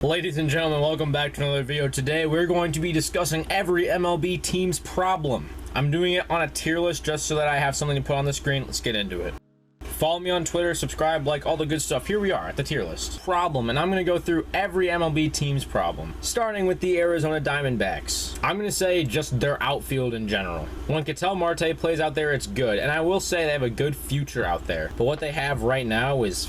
Ladies and gentlemen, welcome back to another video. Today we're going to be discussing every MLB team's problem. I'm doing it on a tier list just so that I have something to put on the screen. Let's get into it. Follow me on Twitter, subscribe, like, all the good stuff. Here we are at the tier list. Problem, and I'm going to go through every MLB team's problem. Starting with the Arizona Diamondbacks. I'm going to say just their outfield in general. When Ketel Marte plays out there, it's good. And I will say they have a good future out there. But what they have right now is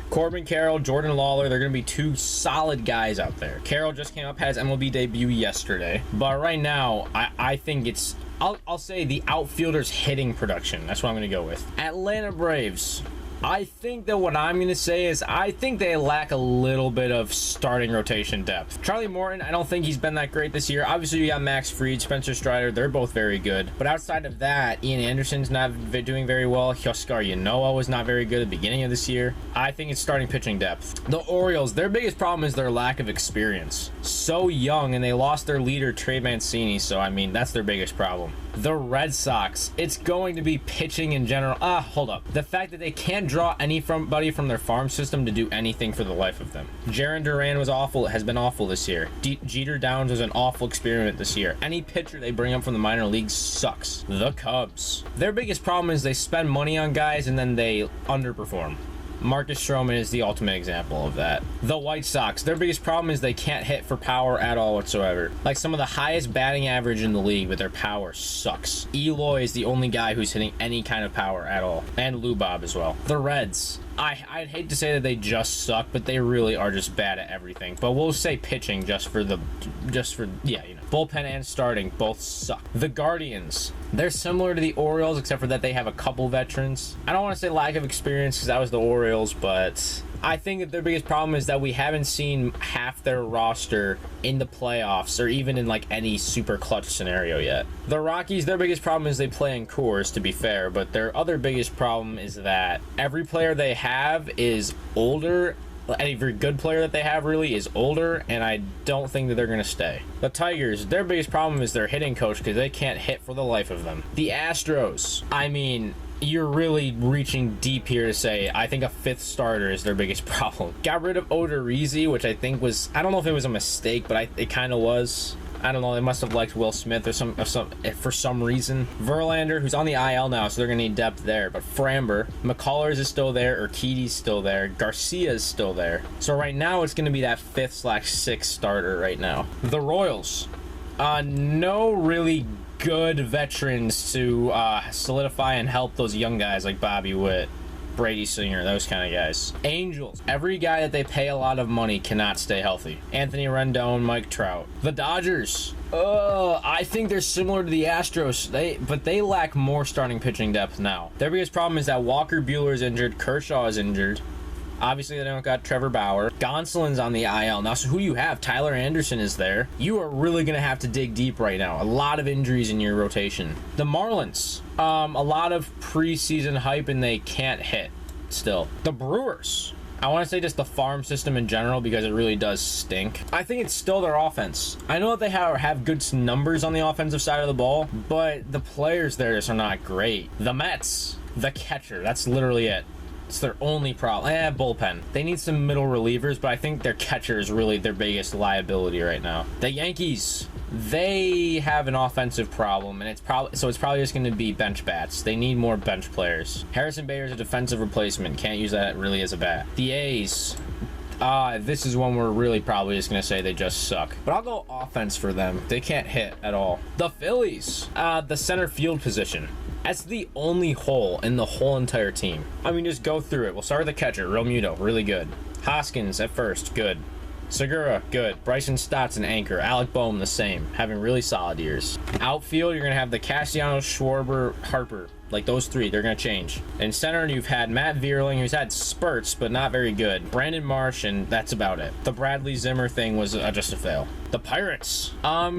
Corbin Carroll, Jordan Lawler. They're going to be two solid guys out there. Carroll just came up, had his MLB debut yesterday. But right now, I think it's... I'll say the outfielders hitting production. That's what I'm going to go with. Atlanta Braves. I think that what I'm going to say is I think they lack a little bit of starting rotation depth. Charlie Morton, I don't think he's been that great this year. Obviously, you got Max Fried, Spencer Strider. They're both very good. But outside of that, Ian Anderson's not doing very well. Huascar Yanoa was not very good at the beginning of this year. I think it's starting pitching depth. The Orioles, their biggest problem is their lack of experience. So young, and they lost their leader, Trey Mancini. So, I mean, that's their biggest problem. The Red Sox, it's going to be pitching in general. Hold up. The fact that they can't draw anybody from their farm system to do anything for the life of them. Jarren Duran was awful. It has been awful this year. Jeter Downs was an awful experiment this year. Any pitcher they bring up from the minor leagues sucks. The Cubs. Their biggest problem is they spend money on guys and then they underperform. Marcus Stroman is the ultimate example of that. The White Sox, their biggest problem is they can't hit for power at all whatsoever. Like some of the highest batting average in the league, but their power sucks. Eloy is the only guy who's hitting any kind of power at all. And Lou Bob as well. The Reds. I'd hate to say that they just suck, but they really are just bad at everything. But we'll say pitching just for bullpen and starting both suck. The Guardians, they're similar to the Orioles except for that they have a couple veterans. I don't want to say lack of experience because that was the Orioles, but I think that their biggest problem is that we haven't seen half their roster in the playoffs or even in like any super clutch scenario yet. The Rockies, their biggest problem is they play in Coors, to be fair, but their other biggest problem is that every player they have is older. Every good player that they have really is older, and I don't think that they're going to stay. The Tigers, their biggest problem is their hitting coach because they can't hit for the life of them. The Astros, I mean, you're really reaching deep here to say I think a fifth starter is their biggest problem. Got rid of Odorizzi, which I think was, I don't know if it was a mistake, but it kind of was. I don't know, they must have liked Will Smith for some reason. Verlander, who's on the IL now, so they're going to need depth there. But Framber, McCullers is still there, Urquidy's still there, Garcia's still there. So right now, it's going to be that 5th/6th starter right now. The Royals, no really good veterans to solidify and help those young guys like Bobby Witt, Brady Singer, those kind of guys. Angels, every guy that they pay a lot of money cannot stay healthy. Anthony Rendon, Mike Trout. The Dodgers, I think they're similar to the Astros, but they lack more starting pitching depth now. Their biggest problem is that Walker Buehler is injured, Kershaw is injured. Obviously, they don't got Trevor Bauer. Gonsolin's on the IL. Now, so who you have? Tyler Anderson is there. You are really going to have to dig deep right now. A lot of injuries in your rotation. The Marlins. A lot of preseason hype, and they can't hit still. The Brewers. I want to say just the farm system in general because it really does stink. I think it's still their offense. I know that they have good numbers on the offensive side of the ball, but the players there just are not great. The Mets. The catcher. That's literally it. It's their only problem. Bullpen. They need some middle relievers, but I think their catcher is really their biggest liability right now. The Yankees, they have an offensive problem, and it's probably just going to be bench bats. They need more bench players. Harrison Bader is a defensive replacement. Can't use that really as a bat. The A's. This is one we're really probably just going to say they just suck. But I'll go offense for them. They can't hit at all. The Phillies. The center field position. That's the only hole in the whole entire team. I mean, just go through it. We'll start with the catcher. Realmuto, really good. Hoskins at first, good. Segura, good. Bryson Stott's an anchor. Alec Boehm, the same. Having really solid years. Outfield, you're going to have the Castellanos, Schwarber, Harper. Like those three, they're going to change. In center, you've had Matt Vierling, who's had spurts, but not very good. Brandon Marsh, and that's about it. The Bradley Zimmer thing was just a fail. The Pirates,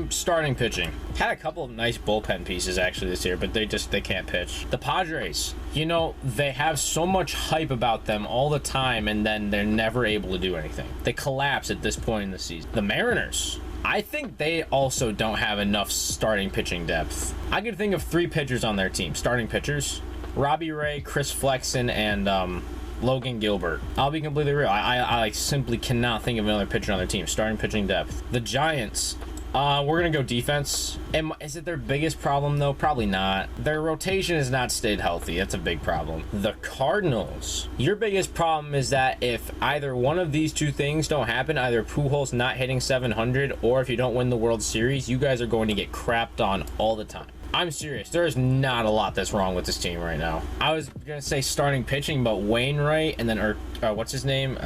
starting pitching. Had a couple of nice bullpen pieces actually this year, but they can't pitch. The Padres, you know, they have so much hype about them all the time, and then they're never able to do anything. They collapse at this point in the season. The Mariners, I think they also don't have enough starting pitching depth. I could think of 3 pitchers on their team, starting pitchers. Robbie Ray, Chris Flexen, and Logan Gilbert. I'll be completely real. I simply cannot think of another pitcher on their team. Starting pitching depth. The Giants. We're gonna go defense. Is it their biggest problem though? Probably not. Their rotation has not stayed healthy. That's a big problem. The Cardinals. Your biggest problem is that if either one of these two things don't happen, either Pujols not hitting 700 or if you don't win the World Series, you guys are going to get crapped on all the time. I'm serious. There is not a lot that's wrong with this team right now. I was gonna say starting pitching, but Wainwright and then what's his name?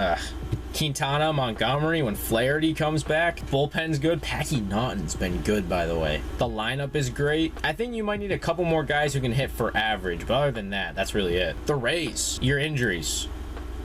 Quintana, Montgomery, when Flaherty comes back. Bullpen's good. Packy Naughton's been good, by the way. The lineup is great. I think you might need a couple more guys who can hit for average, but other than that, that's really it. The Rays. Your injuries.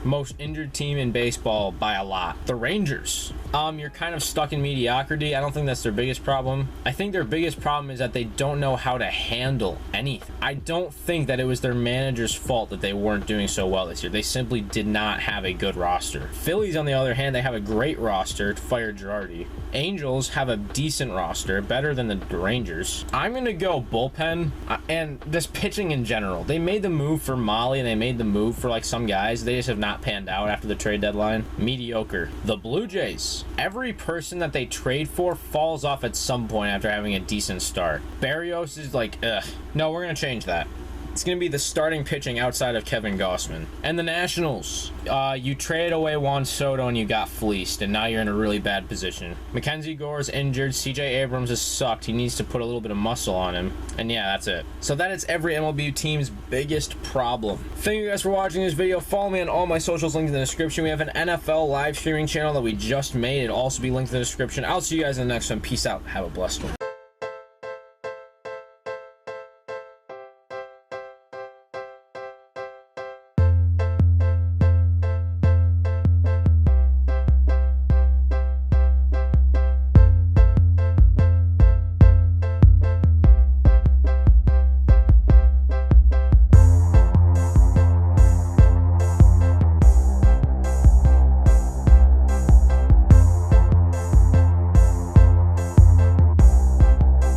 Most injured team in baseball by a lot. The Rangers. You're kind of stuck in mediocrity. I don't think that's their biggest problem. I think their biggest problem is that they don't know how to handle anything. I don't think that it was their manager's fault that they weren't doing so well this year. They simply did not have a good roster. Phillies, on the other hand, they have a great roster. Fire Girardi. Angels have a decent roster, better than the Rangers. I'm gonna go bullpen and just pitching in general. They made the move for Molly and they made the move for like some guys. They just have not panned out after the trade deadline. Mediocre. The Blue Jays. Every person that they trade for falls off at some point after having a decent start. Barrios is like, ugh. No, we're gonna change that. It's going to be the starting pitching outside of Kevin Gausman. And the Nationals. You traded away Juan Soto and you got fleeced, and now you're in a really bad position. Mackenzie Gore's injured. CJ Abrams has sucked. He needs to put a little bit of muscle on him. And yeah, that's it. So that is every MLB team's biggest problem. Thank you guys for watching this video. Follow me on all my socials linked in the description. We have an NFL live streaming channel that we just made. It'll also be linked in the description. I'll see you guys in the next one. Peace out. Have a blessed one.